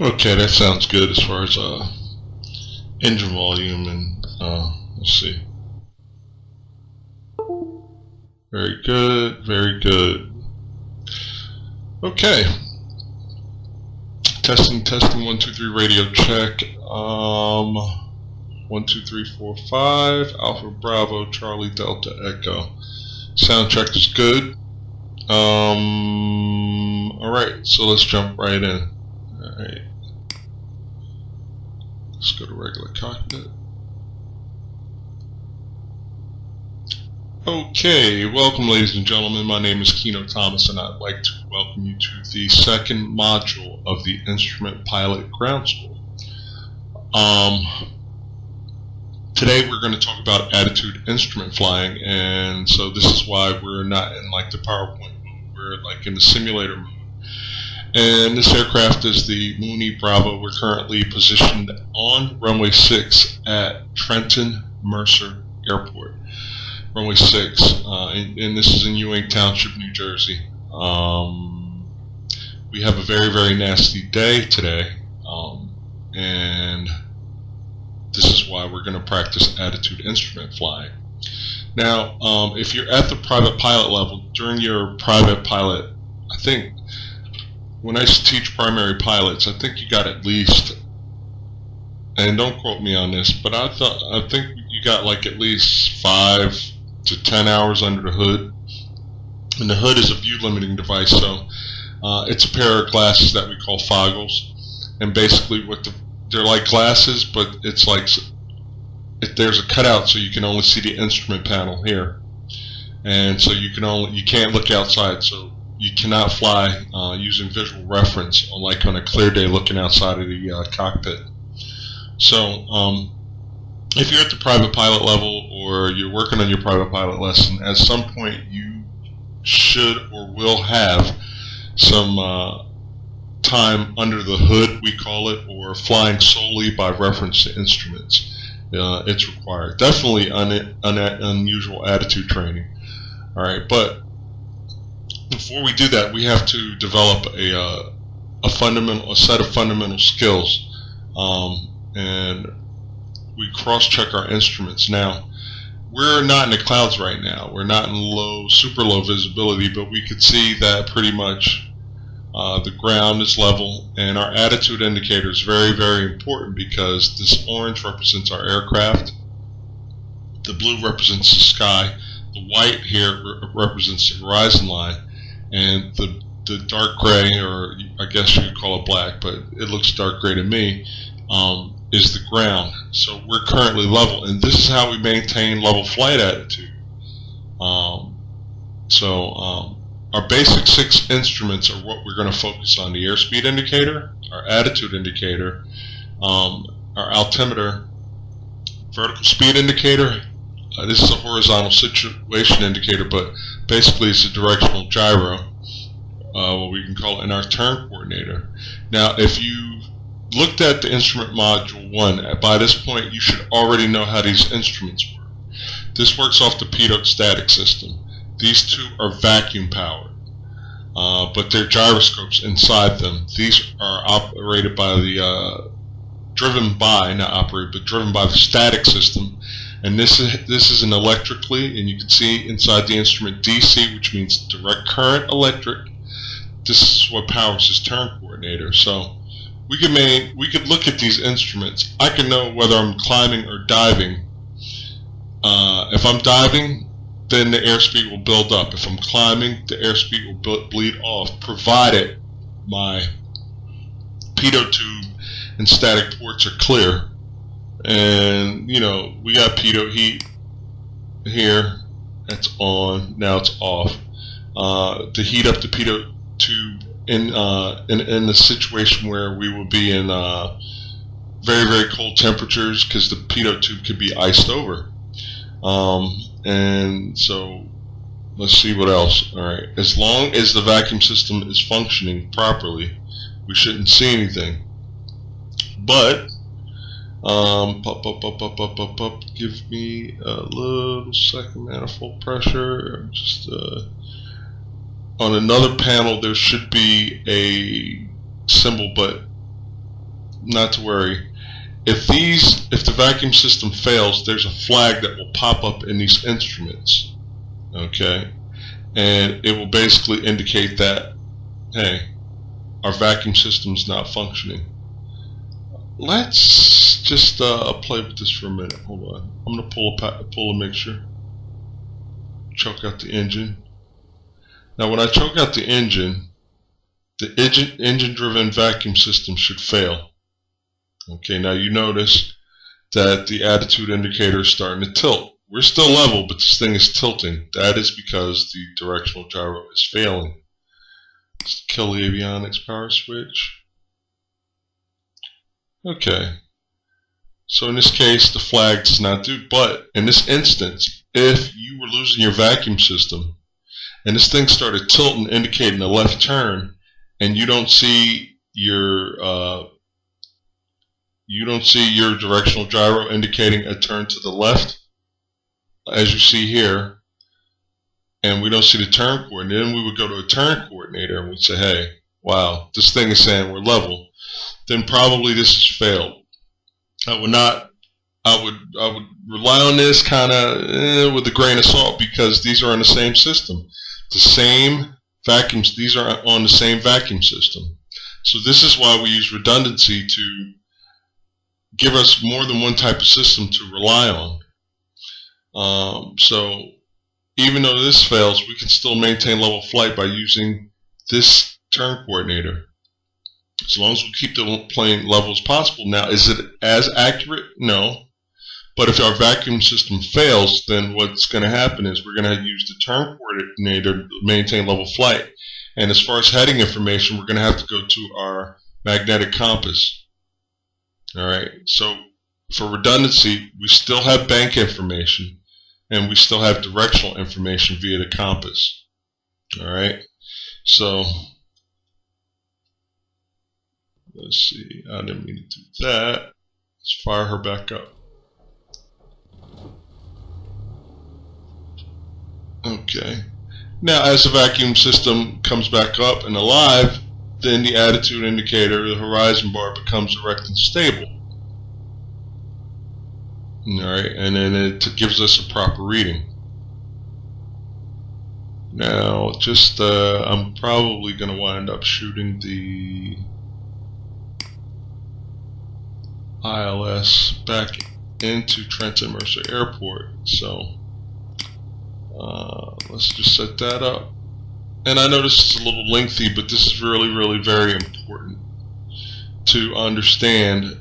Okay, that sounds good as far as engine volume and let's see. Very good, very good. Okay. Testing, 1, 2, 3, radio check. 1, 2, 3, 4, 5. Alpha Bravo Charlie Delta Echo. Sound check is good. Alright, so let's jump right in. Alright. Let's go to regular cockpit. Okay, welcome ladies and gentlemen. My name is Kieno Thomas and I'd like to welcome you to the second module of the Instrument Pilot Ground School. Today we're going to talk about attitude instrument flying, and so this is why we're not in like the PowerPoint mode. We're like in the simulator mode. And this aircraft is the Mooney Bravo. We're currently positioned on runway 6 at Trenton Mercer Airport. Runway 6, and this is in Ewing Township, New Jersey. We have a very, very nasty day today, and this is why we're going to practice attitude instrument flying. Now, if you're at the private pilot level, during your private pilot, I think, when I used to teach primary pilots, I think you got at least, and don't quote me on this, but I think you got like at least 5 to 10 hours under the hood. And the hood is a view limiting device, so it's a pair of glasses that we call foggles. And basically they're like glasses, but it's like there's a cutout so you can only see the instrument panel here. And so you can't look outside, so you cannot fly using visual reference on a clear day looking outside of the cockpit. So if you're at the private pilot level or you're working on your private pilot lesson, at some point you should or will have some time under the hood, we call it, or flying solely by reference to instruments. It's required. Definitely unusual attitude training. Alright, but before we do that, we have to develop a set of fundamental skills, and we cross-check our instruments. Now, we're not in the clouds right now. We're not in super low visibility, but we could see that pretty much the ground is level, and our attitude indicator is very, very important because this orange represents our aircraft, the blue represents the sky, the white here represents the horizon line, and the dark gray, or I guess you could call it black, but it looks dark gray to me, is the ground. So we're currently level, and this is how we maintain level flight attitude. Our basic 6 instruments are what we're going to focus on: the airspeed indicator, our attitude indicator, our altimeter, vertical speed indicator. This is a horizontal situation indicator, but basically it's a directional gyro, what we can call it, and our turn coordinator. Now, if you looked at the instrument module 1, by this point you should already know how these instruments work. This works off the pitot static system. These two are vacuum powered, but they're gyroscopes inside them. These are operated by driven by the static system. And this is an electrically, and you can see inside the instrument DC, which means direct current electric. This is what powers this turn coordinator. So we could look at these instruments. I can know whether I'm climbing or diving. If I'm diving, then the airspeed will build up. If I'm climbing, the airspeed will bleed off, provided my pitot tube and static ports are clear. And we got pitot heat here. It's on. Now it's off. To heat up the pitot tube in the situation where we will be in very, very cold temperatures, because the pitot tube could be iced over. And so let's see what else. Alright, as long as the vacuum system is functioning properly, we shouldn't see anything. But give me a little second. Manifold pressure. Just on another panel there should be a symbol, but not to worry. If the vacuum system fails, there's a flag that will pop up in these instruments, okay, and it will basically indicate that, hey, our vacuum system's not functioning. Let's just play with this for a minute. Hold on. I'm gonna pull a mixture. Choke out the engine. Now, when I choke out the engine engine-driven vacuum system should fail. Okay, now you notice that the attitude indicator is starting to tilt. We're still level, but this thing is tilting. That is because the directional gyro is failing. Let's kill the avionics power switch. Okay, so in this case the flag does not do, but in this instance, if you were losing your vacuum system and this thing started tilting, indicating a left turn, and you don't see your directional gyro indicating a turn to the left, as you see here, and we don't see the turn coordinator, then we would go to a turn coordinator and we'd say, hey, wow, this thing is saying we're level. Then probably this has failed. I would rely on this kind of with a grain of salt, because these are in the same system. The same vacuums, these are on the same vacuum system. So this is why we use redundancy to give us more than one type of system to rely on. So even though this fails, we can still maintain level flight by using this turn coordinator, as long as we keep the plane level as possible. Now, is it as accurate? No. But if our vacuum system fails, then what's going to happen is we're going to use the turn coordinator to maintain level flight. And as far as heading information, we're going to have to go to our magnetic compass. Alright, so for redundancy, we still have bank information, and we still have directional information via the compass. Alright, so let's see, I didn't mean to do that. Let's fire her back up. Okay, now as the vacuum system comes back up and alive, then the attitude indicator, the horizon bar, becomes erect and stable. Alright, and then it gives us a proper reading. Now, just I'm probably going to wind up shooting the ILS back into Trenton Mercer Airport. So let's just set that up. And I know this is a little lengthy, but this is really, really very important to understand.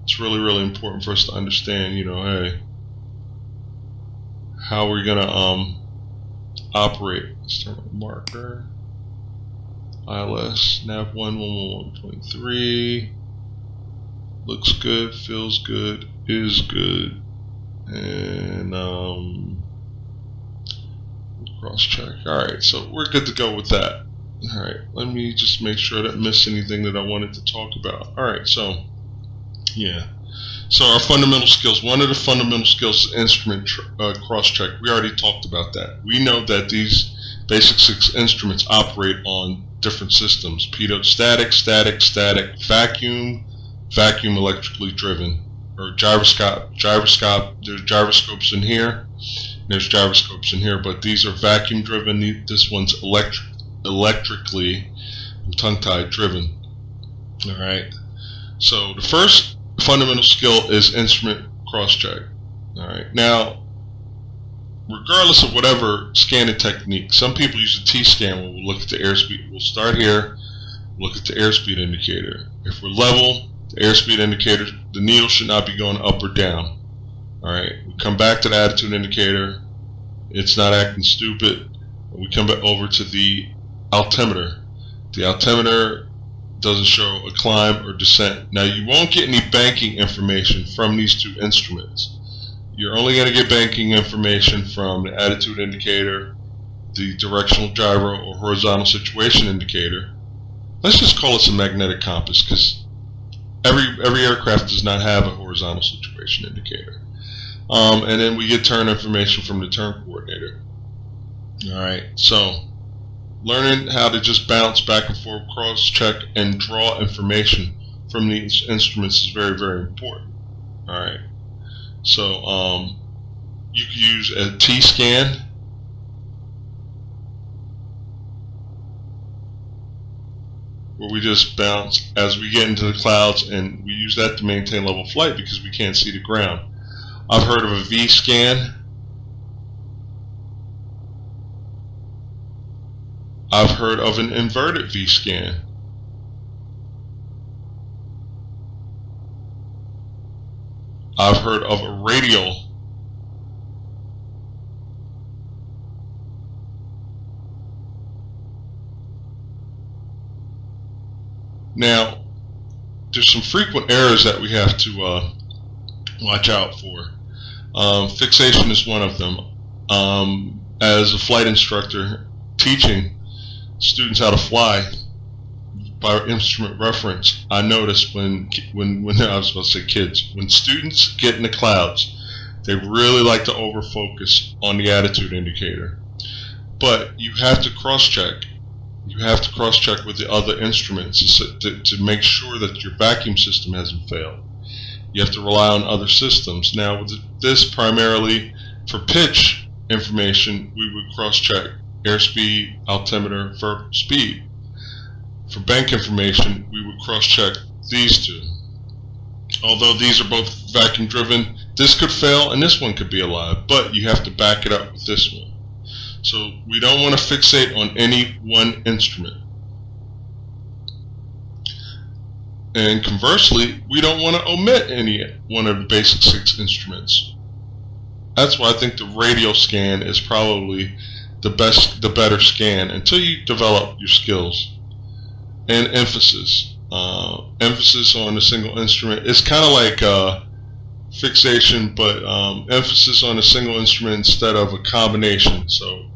It's really, really important for us to understand, you know, hey, how we're going to operate. Let's turn on marker. ILS, nav 111.3. Looks good, feels good, is good. And cross check. Alright, so we're good to go with that. Alright, let me just make sure I didn't miss anything that I wanted to talk about. Alright, so yeah. So our fundamental skills. One of the fundamental skills is instrument cross check. We already talked about that. We know that these basic 6 instruments operate on different systems. Pitot static, static, static, vacuum, vacuum electrically driven, or gyroscope. There's gyroscopes in here. There's gyroscopes in here, but these are vacuum driven. This one's electrically, I'm tongue-tied, driven. Alright, so the first fundamental skill is instrument cross-check. Alright, now, regardless of whatever scanning technique, some people use a T-scan where we'll look at the airspeed. We'll start here, look at the airspeed indicator. If we're level, the airspeed indicator, the needle should not be going up or down. Alright, we come back to the attitude indicator, it's not acting stupid. We come back over to the altimeter. The altimeter doesn't show a climb or descent. Now, you won't get any banking information from these 2 instruments. You're only going to get banking information from the attitude indicator, the directional gyro or horizontal situation indicator. Let's just call it a magnetic compass, because every aircraft does not have a horizontal situation indicator. And then we get turn information from the turn coordinator. Alright, so learning how to just bounce back and forth, cross check, and draw information from these instruments is very, very important. Alright, so you can use a T-scan, where we just bounce as we get into the clouds, and we use that to maintain level flight because we can't see the ground. I've heard of a V-scan. I've heard of an inverted V-scan. I've heard of a radial. Now, there's some frequent errors that we have to watch out for. Fixation is one of them. As a flight instructor teaching students how to fly by instrument reference, I noticed when I was about to say kids, when students get in the clouds, they really like to over focus on the attitude indicator. But you have to cross-check. You have to cross-check with the other instruments to make sure that your vacuum system hasn't failed. You have to rely on other systems. Now, with this primarily for pitch information, we would cross-check airspeed, altimeter, vertical speed. For bank information, we would cross-check these two. Although these are both vacuum driven, this could fail and this one could be alive, but you have to back it up with this one. So we don't want to fixate on any one instrument. And conversely, we don't want to omit any one of the basic 6 instruments. That's why I think the radial scan is probably the better scan until you develop your skills. And emphasis. Emphasis on a single instrument. It's kind of like fixation, but emphasis on a single instrument instead of a combination. So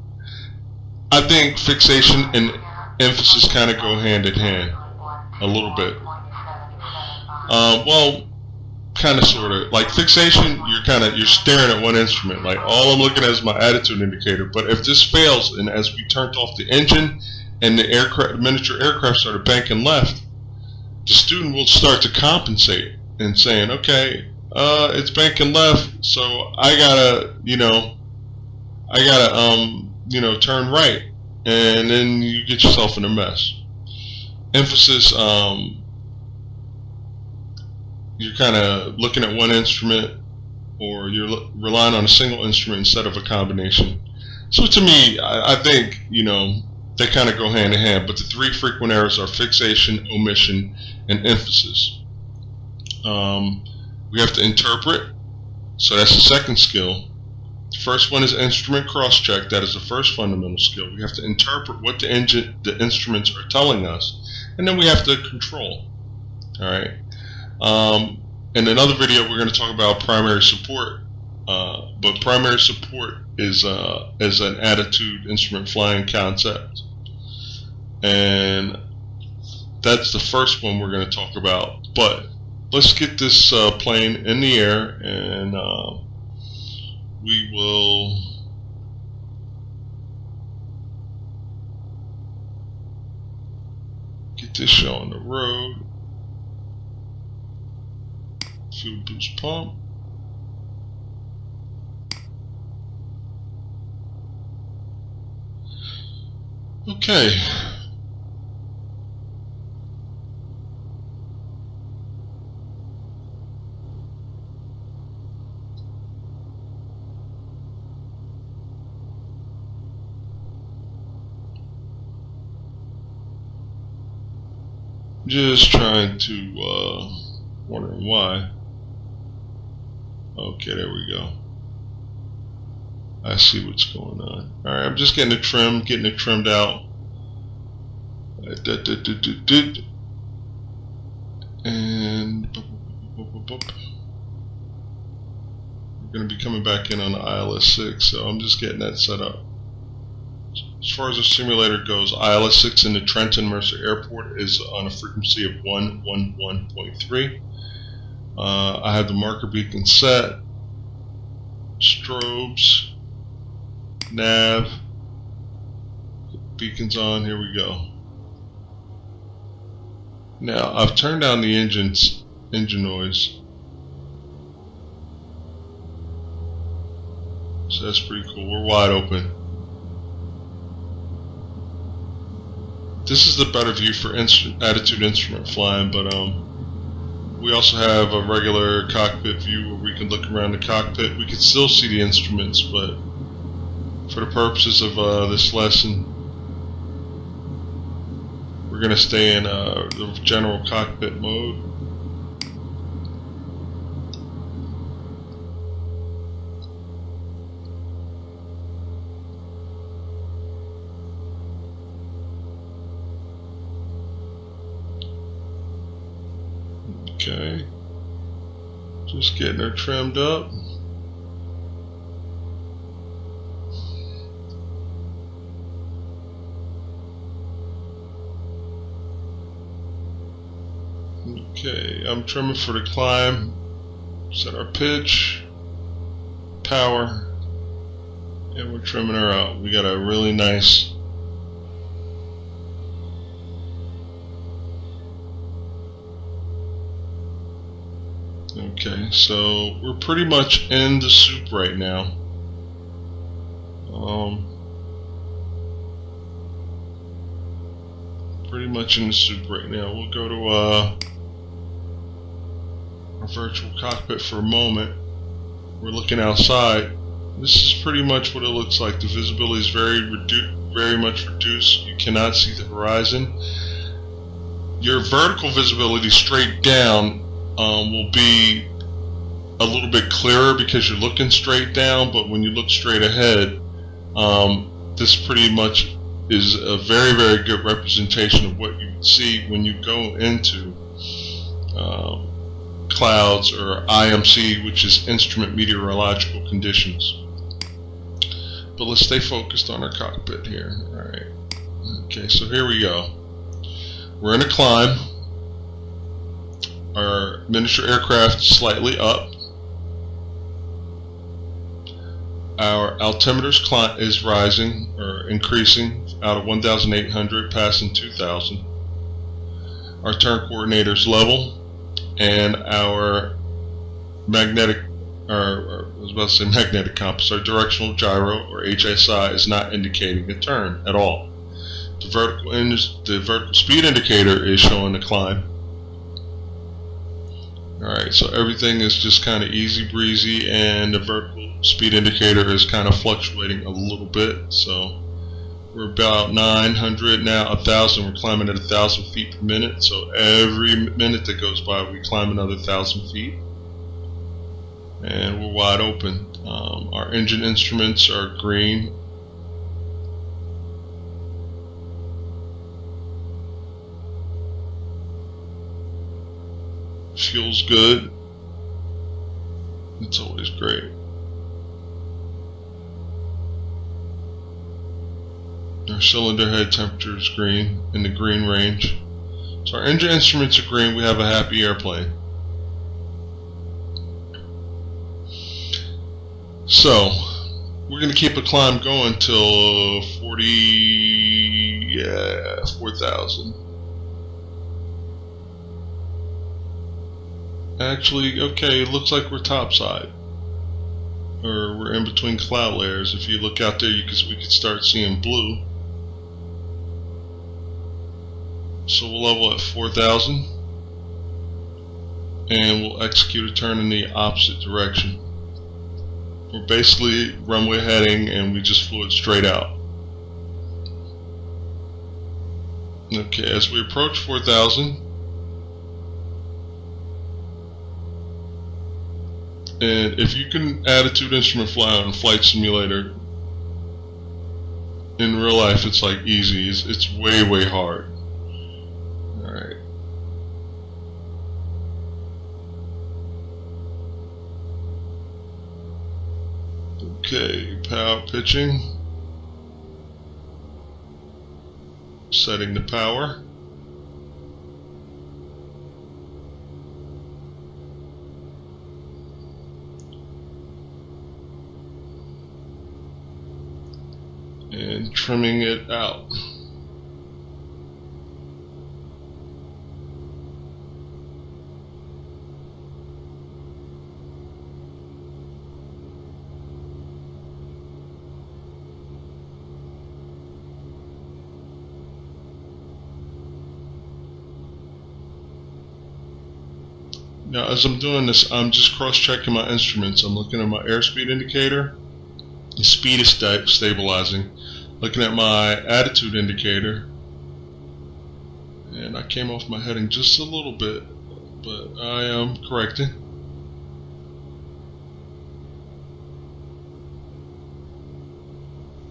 I think fixation and emphasis kind of go hand in hand a little bit. Well, kind of, sort of. Like fixation, you're staring at one instrument. Like all I'm looking at is my attitude indicator. But if this fails, and as we turned off the engine and the miniature aircraft started banking left, the student will start to compensate and saying, okay, it's banking left, so I gotta turn right, and then you get yourself in a mess. Emphasis, you're kind of looking at one instrument, or you're relying on a single instrument instead of a combination. So to me, I think, they kind of go hand in hand, but the 3 frequent errors are fixation, omission, and emphasis. We have to interpret, so that's the second skill. The first one is instrument cross-check. That is the first fundamental skill. We have to interpret what the instruments are telling us, and then we have to control. Alright. In another video, we're going to talk about primary support, but primary support is an attitude instrument flying concept, and that's the first one we're going to talk about. But let's get this plane in the air, and we will get this show on the road. Fuel boost pump. Okay. Just trying to, wondering why. Okay, there we go. I see what's going on. Alright, I'm just getting it trimmed out. And we're going to be coming back in on the ILS-6, so I'm just getting that set up. As far as the simulator goes, ILS-6 in the Trenton Mercer Airport is on a frequency of 111.3. I have the marker beacon set, strobes, nav, beacons on. Here we go. Now I've turned down the engine noise, so that's pretty cool. We're wide open. This is the better view for attitude instrument flying, but we also have a regular cockpit view where we can look around the cockpit. We can still see the instruments, but for the purposes of this lesson, we're going to stay in the general cockpit mode. Okay, just getting her trimmed up. Okay, I'm trimming for the climb. Set our pitch, power, and we're trimming her out. We got a really nice Okay, so we're pretty much in the soup right now. Pretty much in the soup right now. We'll go to our virtual cockpit for a moment. We're looking outside. This is pretty much what it looks like. The visibility is very much reduced. You cannot see the horizon. Your vertical visibility straight down will be a little bit clearer because you're looking straight down, but when you look straight ahead, this pretty much is a very good representation of what you would see when you go into clouds, or IMC, which is instrument meteorological conditions. But let's stay focused on our cockpit here. Alright. Okay, so here we go. We're in a climb. Our miniature aircraft is slightly up. Our altimeter is rising, or increasing, out of 1,800, passing 2,000. Our turn coordinator is level, and our magnetic, or I was about to say magnetic compass, our directional gyro, or HSI, is not indicating a turn at all. The vertical speed indicator is showing a climb. Alright, so everything is just kind of easy breezy, and the vertical speed indicator is kind of fluctuating a little bit. So we're about 900 now, 1,000. We're climbing at 1,000 feet per minute. So every minute that goes by, we climb another 1,000 feet, and we're wide open. Our engine instruments are green. Fuel's good. It's always great. Our cylinder head temperature is green, in the green range. So our engine instruments are green. We have a happy airplane. So we're going to keep a climb going till 4,000. Actually, okay, it looks like we're topside, or we're in between cloud layers. If you look out there, we could start seeing blue. So we'll level at 4,000, and we'll execute a turn in the opposite direction. We're basically runway heading, and we just flew it straight out. Okay, as we approach 4,000, and if you can attitude instrument fly on a flight simulator, in real life it's like easy. It's way hard. Alright. Okay, power pitching. Setting the power. And trimming it out. Now as I'm doing this, I'm just cross-checking my instruments. I'm looking at my airspeed indicator. The speed is stabilizing. Looking at my attitude indicator. And I came off my heading just a little bit, but I am correcting.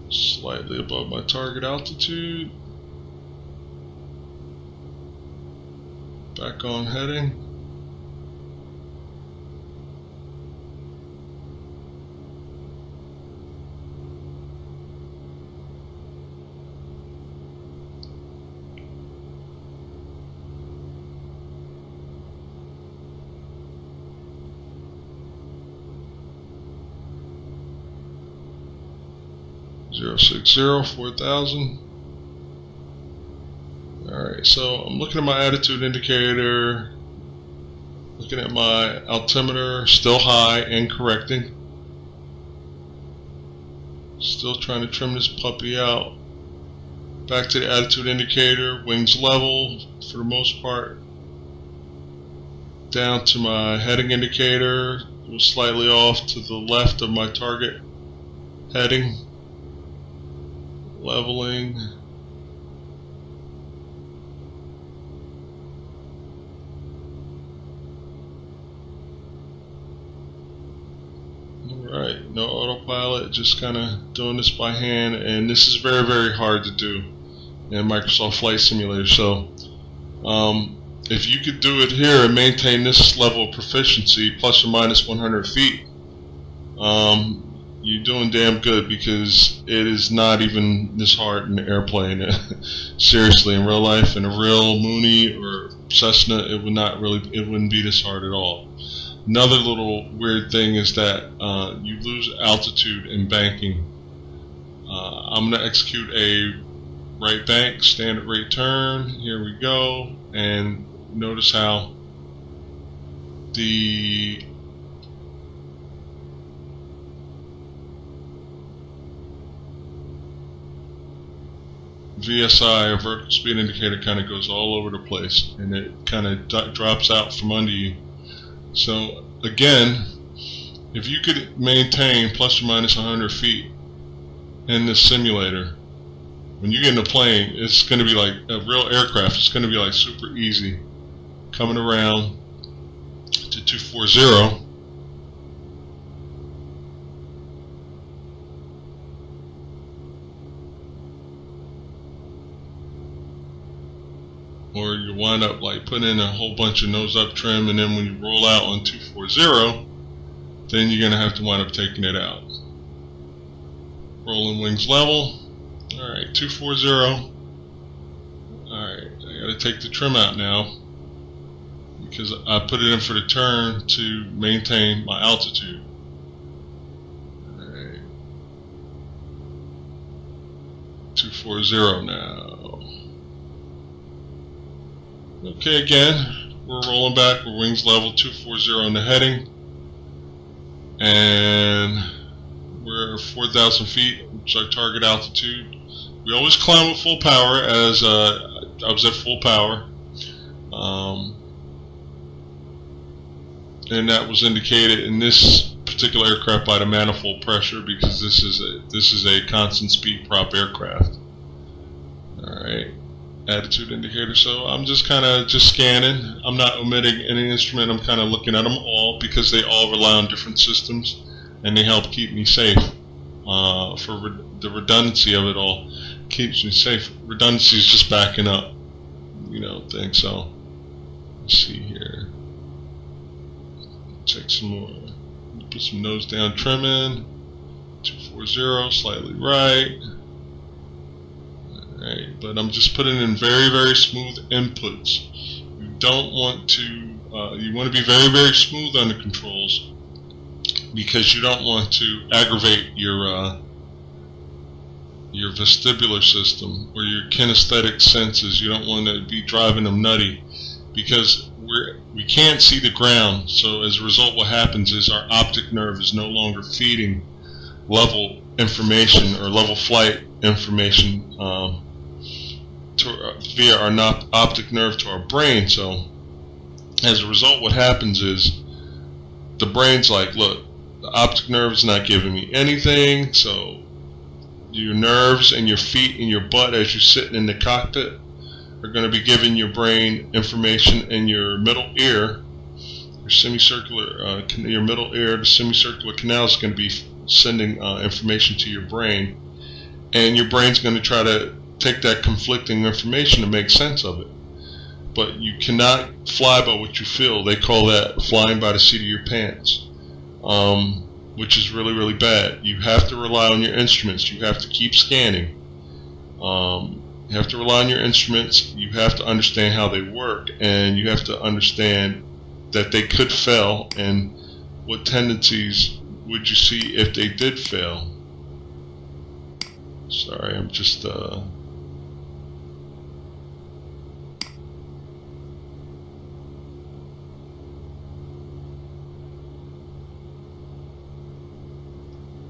Slightly above my target altitude. Back on heading. Zero 4,000. Alright, so I'm looking at my attitude indicator, looking at my altimeter, still high and correcting. Still trying to trim this puppy out. Back to the attitude indicator, wings level for the most part. Down to my heading indicator, was slightly off to the left of my target heading. Leveling. Alright, no autopilot, just kind of doing this by hand, and this is very, very hard to do in Microsoft Flight Simulator. So if you could do it here and maintain this level of proficiency plus or minus 100 feet, you're doing damn good, because it is not even this hard in the airplane. Seriously, in real life, in a real Mooney or Cessna, it wouldn't be this hard at all. Another little weird thing is that you lose altitude in banking. I'm going to execute a right bank, standard rate turn. Here we go, and notice how the VSI, or vertical speed indicator, kind of goes all over the place, and it kind of drops out from under you. So again, if you could maintain plus or minus 100 feet in this simulator, when you get in a plane, it's going to be like a real aircraft. It's going to be like super easy coming around to 240. Or you wind up like putting in a whole bunch of nose up trim, and then when you roll out on 240, then you're going to have to wind up taking it out. Rolling wings level. Alright, 240. Alright, I got to take the trim out now, because I put it in for the turn to maintain my altitude. Alright, 240 now. Okay, again, we're rolling back, we're wings level, 240 in the heading, and we're 4,000 feet, which is our target altitude. We always climb with full power, as I was at full power, and that was indicated in this particular aircraft by the manifold pressure, because this is a constant speed prop aircraft. All right. Attitude indicator. So I'm just kind of scanning. I'm not omitting any instrument. I'm kind of looking at them all, because they all rely on different systems, and they help keep me safe. For the redundancy of it all keeps me safe. Redundancy is just backing up, thing. So let's see here. Take some more. Put some nose down trim in. 240, slightly right. Alright, but I'm just putting in very, very smooth inputs. You don't want to, you want to be very, very smooth on the controls, because you don't want to aggravate your vestibular system or your kinesthetic senses. You don't want to be driving them nutty, because we can't see the ground. So as a result, what happens is our optic nerve is no longer feeding level information or level flight information via our optic nerve to our brain. So As a result, what happens is the brain's like, look, the optic nerve is not giving me anything, so your nerves and your feet and your butt as you're sitting in the cockpit are going to be giving your brain information in your middle ear. Your semicircular, your middle ear, the semicircular canal is going to be sending information to your brain, and your brain's going to try to take that conflicting information to make sense of it. But you cannot fly by what you feel. They call that flying by the seat of your pants, which is really, really bad. You have to rely on your instruments. You have to keep scanning. You have to rely on your instruments. You have to understand how they work, and you have to understand that they could fail, and what tendencies would you see if they did fail. Sorry, I'm just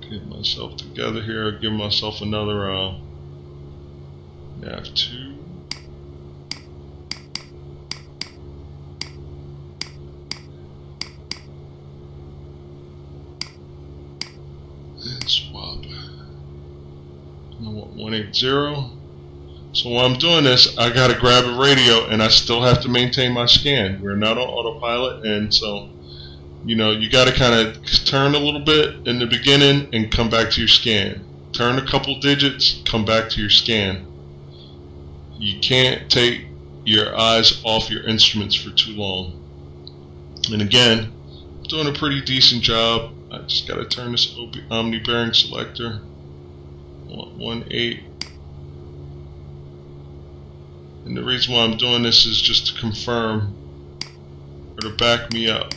get myself together here. Give myself another nav2. And swap. I want 180. So while I'm doing this, I gotta grab a radio, and I still have to maintain my scan. We're not on autopilot, and so you know, you got to kind of turn a little bit in the beginning and come back to your scan. Turn a couple digits, come back to your scan. You can't take your eyes off your instruments for too long. And again, I'm doing a pretty decent job. I just got to turn this Omni bearing selector. 1.8. And the reason why I'm doing this is just to confirm or to back me up.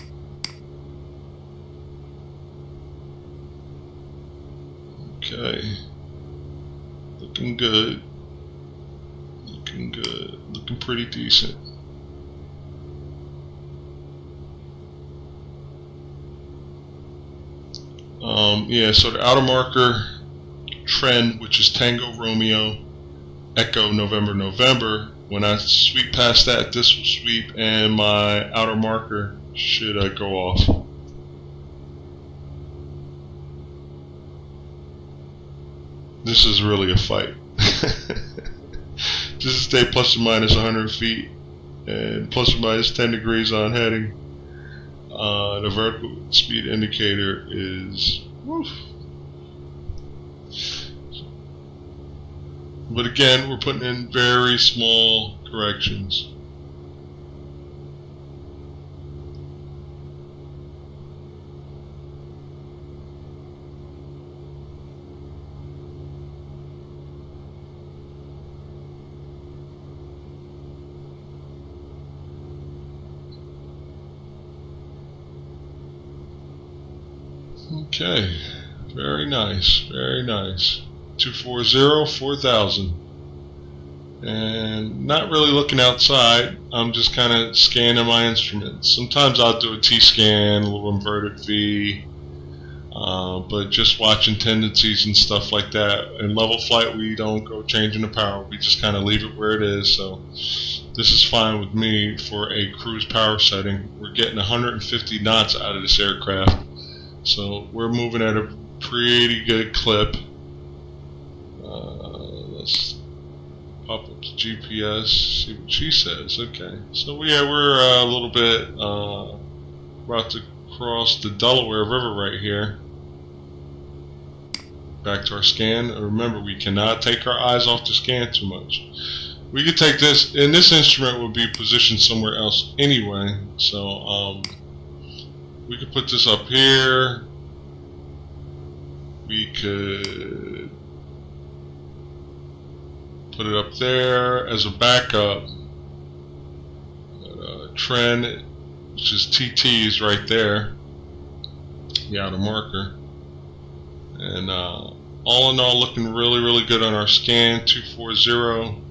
Okay, looking good, looking good, looking pretty decent. Yeah, so the outer marker trend, which is Tango Romeo Echo November November, when I sweep past that, this will sweep and my outer marker should go off. This is really a fight. Just stay plus or minus 100 feet and plus or minus 10 degrees on heading. The vertical speed indicator is woof. But again, we're putting in very small corrections. Okay, very nice, very nice. 240, 4000. And not really looking outside, I'm just kind of scanning my instruments. Sometimes I'll do a T-scan, a little inverted V, but just watching tendencies and stuff like that. In level flight, we don't go changing the power, we just kind of leave it where it is. So this is fine with me for a cruise power setting. We're getting 150 knots out of this aircraft. So we're moving at a pretty good clip. Let's pop up the GPS, see what she says. Okay, so yeah, we're a little bit about to cross the Delaware River right here. Back to our scan. Remember, we cannot take our eyes off the scan too much. We could take this, and this instrument would be positioned somewhere else anyway. So we could put this up here. We could put it up there as a backup. Trend, which is TT, is right there. The outer marker. And all in all, looking really, really good on our scan. 240.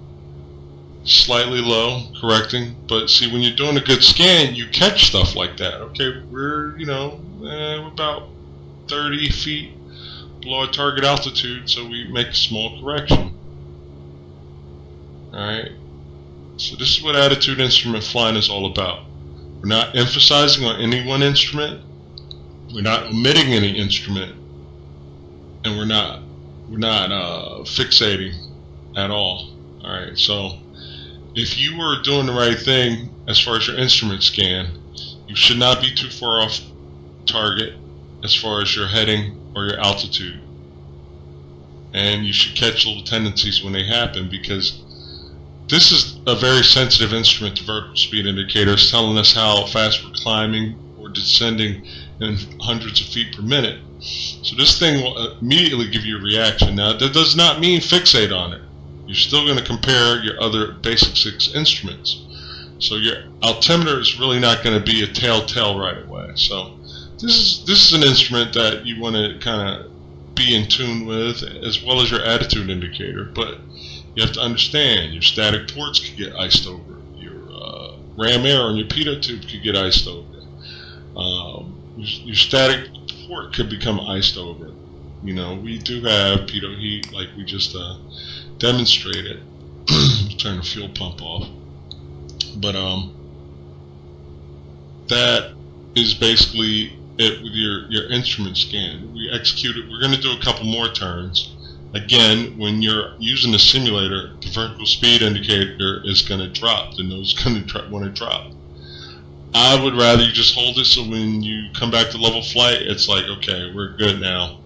Slightly low, correcting, but see, when you're doing a good scan, you catch stuff like that. Okay, we're, you know, we're about 30 feet below our target altitude, so we make a small correction. Alright, so this is what attitude instrument flying is all about. We're not emphasizing on any one instrument. We're not omitting any instrument, and we're not fixating at all. All right. So if you were doing the right thing as far as your instrument scan, you should not be too far off target as far as your heading or your altitude. And you should catch little tendencies when they happen, because this is a very sensitive instrument. The vertical speed indicator is telling us how fast we're climbing or descending in hundreds of feet per minute. So this thing will immediately give you a reaction. Now, that does not mean fixate on it. You're still going to compare your other basic 6 instruments. So your altimeter is really not going to be a telltale right away. So this is an instrument that you want to kind of be in tune with, as well as your attitude indicator. But you have to understand, your static ports could get iced over. Your ram air on your pitot tube could get iced over. Your static port could become iced over. You know, we do have pitot heat, like we just demonstrated. Turn the fuel pump off. But that is basically it with your instrument scan. We execute it. We're going to do a couple more turns. Again, when you're using the simulator, the vertical speed indicator is going to drop. The nose is going to want to drop. I would rather you just hold it, so when you come back to level flight, it's like, okay, we're good now.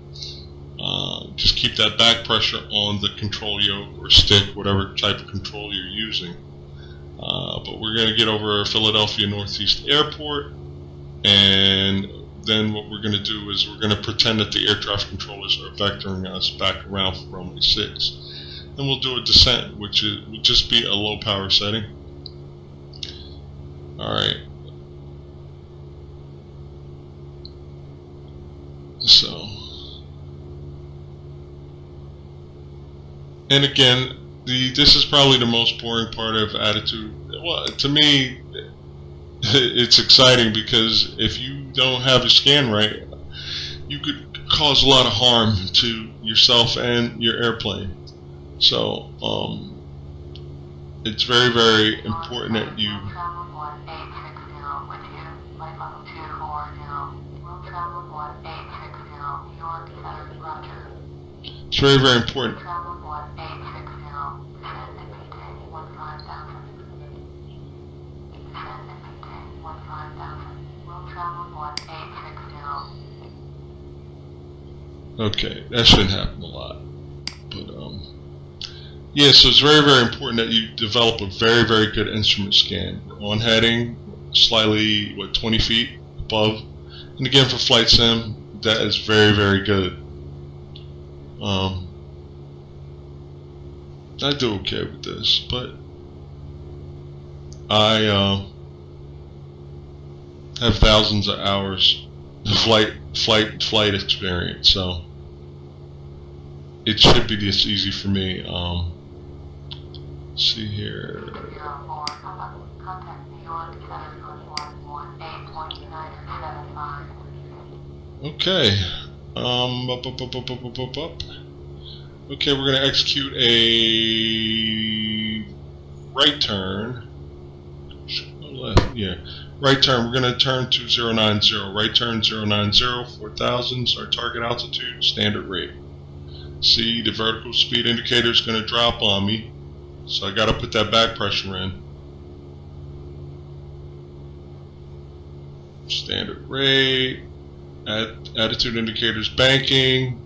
Just keep that back pressure on the control yoke or stick, whatever type of control you're using. But we're going to get over Philadelphia Northeast Airport, and then what we're going to do is we're going to pretend that the air traffic controllers are vectoring us back around for runway 6. And we'll do a descent, which would just be a low power setting. Alright. So, and again, this is probably the most boring part of attitude. Well, to me, it's exciting, because if you don't have a scan right, you could cause a lot of harm to yourself and your airplane. So it's very, very important that you it's very, very important. Okay, that shouldn't happen a lot, but yeah. So it's very, very important that you develop a very, very good instrument scan. We're on heading, slightly 20 feet above, and again for flight sim, that is very, very good. I do okay with this, but I have thousands of hours of flight experience, so it should be this easy for me. Let's see here. Okay. Okay, we're going to execute a right turn. Left, yeah. Right turn, we're going to turn to 090. Right turn 090, 4,000 is our target altitude, standard rate. See, the vertical speed indicator is going to drop on me, so I got to put that back pressure in. Standard rate, attitude indicators banking.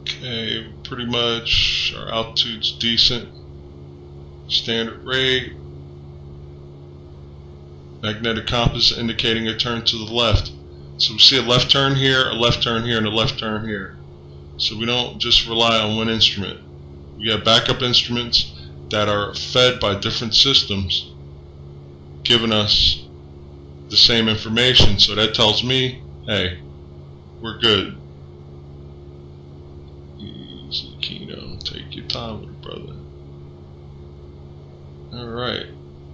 Okay, pretty much our altitude's decent. Standard rate. Magnetic compass indicating a turn to the left. So we see a left turn here, a left turn here, and a left turn here. So we don't just rely on one instrument. We have backup instruments that are fed by different systems, giving us the same information. So that tells me, hey, we're good. Easy, Kieno. Take your time with it, brother. Alright.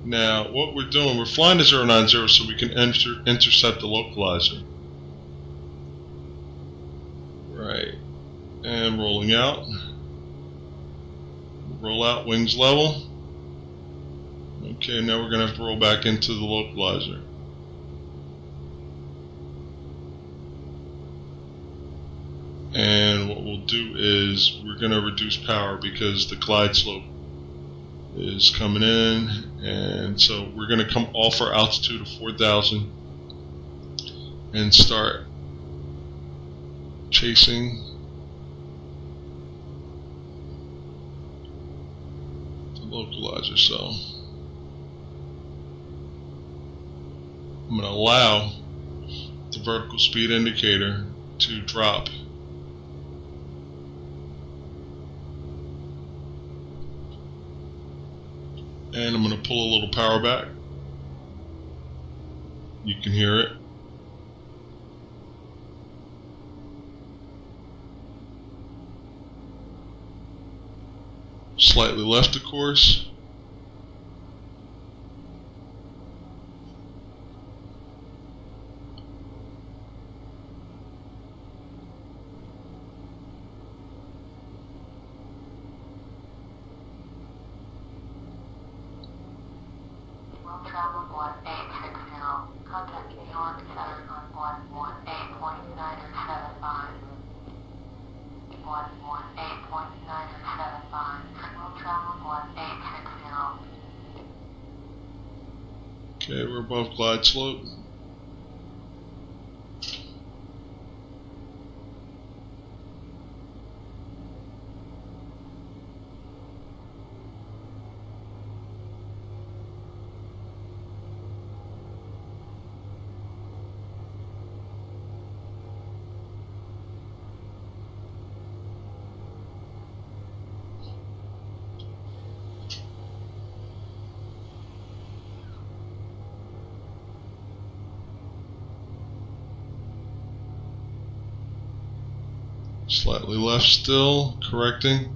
Now, what we're doing, we're flying to 090 so we can intercept the localizer. Right. And rolling out. roll out, wings level. Okay, now we're going to have to roll back into the localizer. And what we'll do is we're going to reduce power because the glide slope is coming in, and so we're going to come off our altitude of 4,000 and start chasing the localizer. So I'm going to allow the vertical speed indicator to drop. And I'm going to pull a little power back. You can hear it. Slightly left of course. Travel 1860, contact New York Center on 118.975. 118.975. Will travel 1860. Okay, we're above glide slope. Slightly left still, correcting.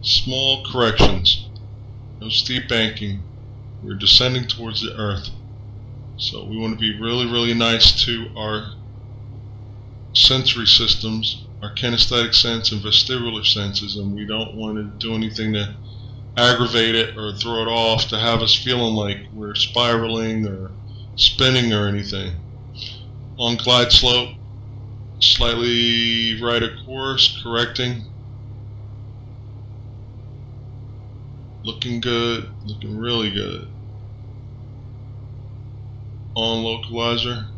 Small corrections. No steep banking. We're descending towards the earth. So we want to be really nice to our sensory systems, our kinesthetic sense and vestibular senses, and we don't want to do anything to aggravate it or throw it off to have us feeling like we're spiraling or spinning or anything. On glide slope, slightly right of course, correcting. Looking good, looking really good. On localizer,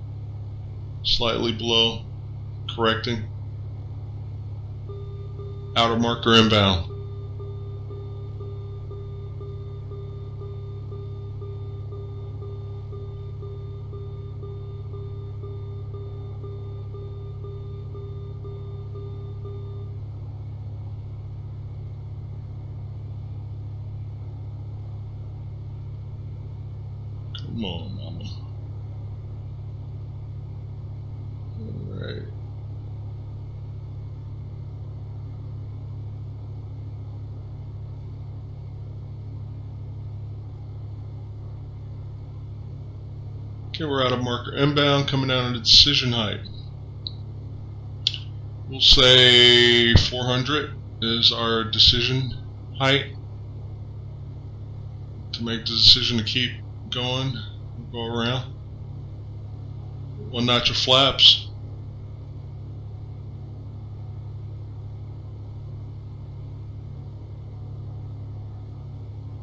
slightly below, correcting. Outer marker inbound. Come on, mama. Alright. Okay, we're out of marker inbound, coming down to decision height. We'll say 400 is our decision height to make the decision to keep going, go around. One notch of flaps.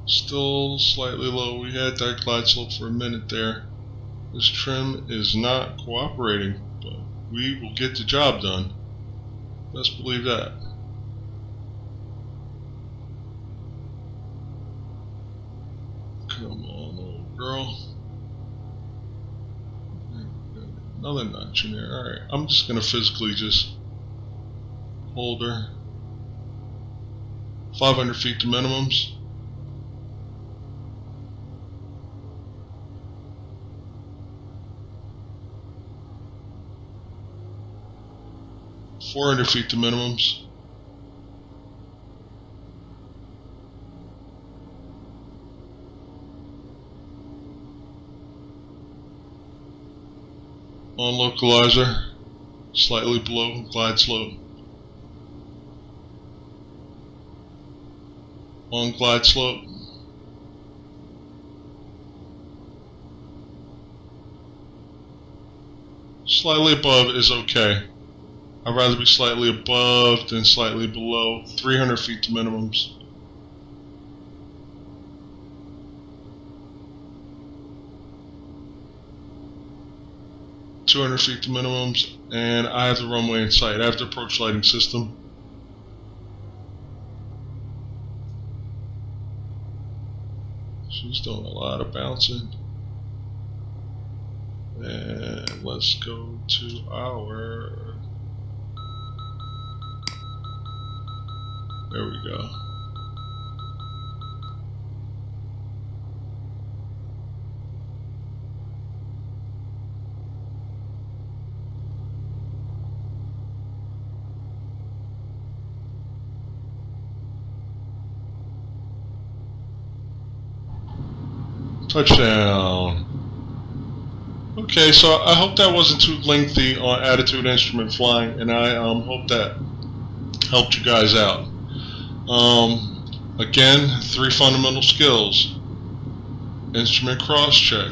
Still slightly low. We had that glide slope for a minute there. This trim is not cooperating, but we will get the job done. Best believe that. Come on, old girl. Another notch in there. Alright, I'm just going to physically just hold her. 500 feet to minimums. $400 feet to minimums. On localizer, slightly below glide slope. on glide slope. Slightly above is okay. I'd rather be slightly above than slightly below. 300 feet to minimums. $200 feet to minimums, and I have the runway in sight. I have the approach lighting system. She's doing a lot of bouncing. And let's go to our... There we go. Touchdown. Okay, so I hope that wasn't too lengthy on attitude instrument flying, and I hope that helped you guys out. Again, 3 fundamental skills: instrument cross-check,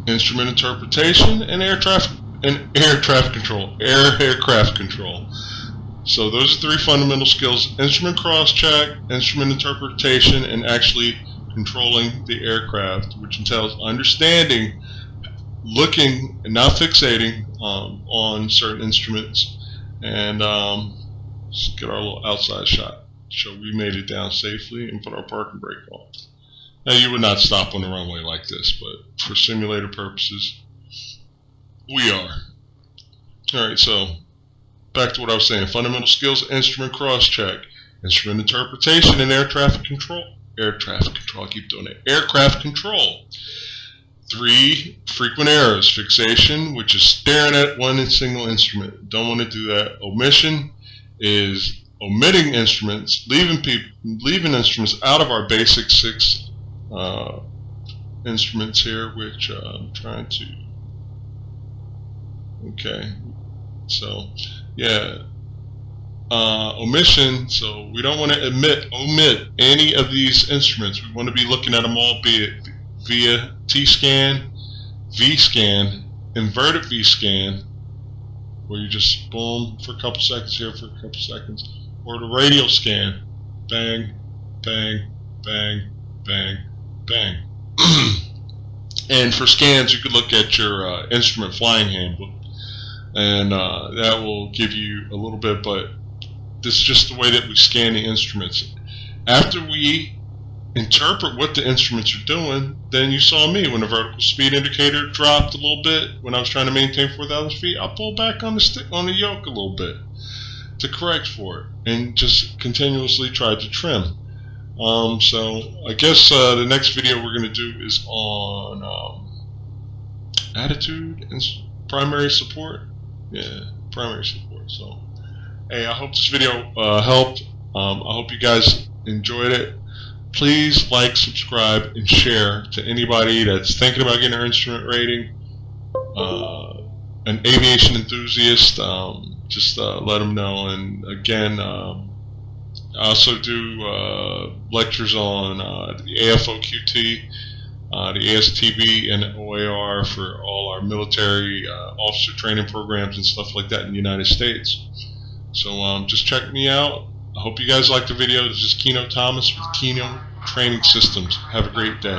instrument interpretation, and aircraft control. So those are 3 fundamental skills: instrument cross-check, instrument interpretation, and actually controlling the aircraft, which entails understanding, looking, and not fixating on certain instruments. And let's get our little outside shot. So we made it down safely and put our parking brake on. Now you would not stop on the runway like this, but for simulator purposes, we are. Alright, so back to what I was saying. Fundamental skills: instrument cross-check, instrument interpretation, and air traffic control. I keep doing it. Aircraft control. 3 frequent errors: fixation, which is staring at one single instrument. Don't want to do that. Omission is omitting instruments, leaving instruments out of our basic 6 instruments here, which I'm trying to. Okay, so yeah. Omission, so we don't want to omit any of these instruments. We want to be looking at them all, be it via T-scan, V-scan, inverted V-scan, where you just boom for a couple seconds here for a couple seconds, or the radial scan, bang, bang, bang, bang, bang. And for scans, you could look at your instrument flying handbook, and that will give you a little bit, but this is just the way that we scan the instruments. After we interpret what the instruments are doing, then you saw me when the vertical speed indicator dropped a little bit when I was trying to maintain 4,000 feet. I pulled back on the yoke a little bit to correct for it, and just continuously tried to trim. So I guess the next video we're going to do is on attitude and primary support. Yeah, primary support. So hey, I hope this video helped. I hope you guys enjoyed it. Please like, subscribe, and share to anybody that's thinking about getting their instrument rating. An aviation enthusiast, just let them know. And again, I also do lectures on the AFOQT, the ASTB, and OAR for all our military officer training programs and stuff like that in the United States. So just check me out. I hope you guys liked the video. This is Kieno Thomas with Kieno Training Systems. Have a great day.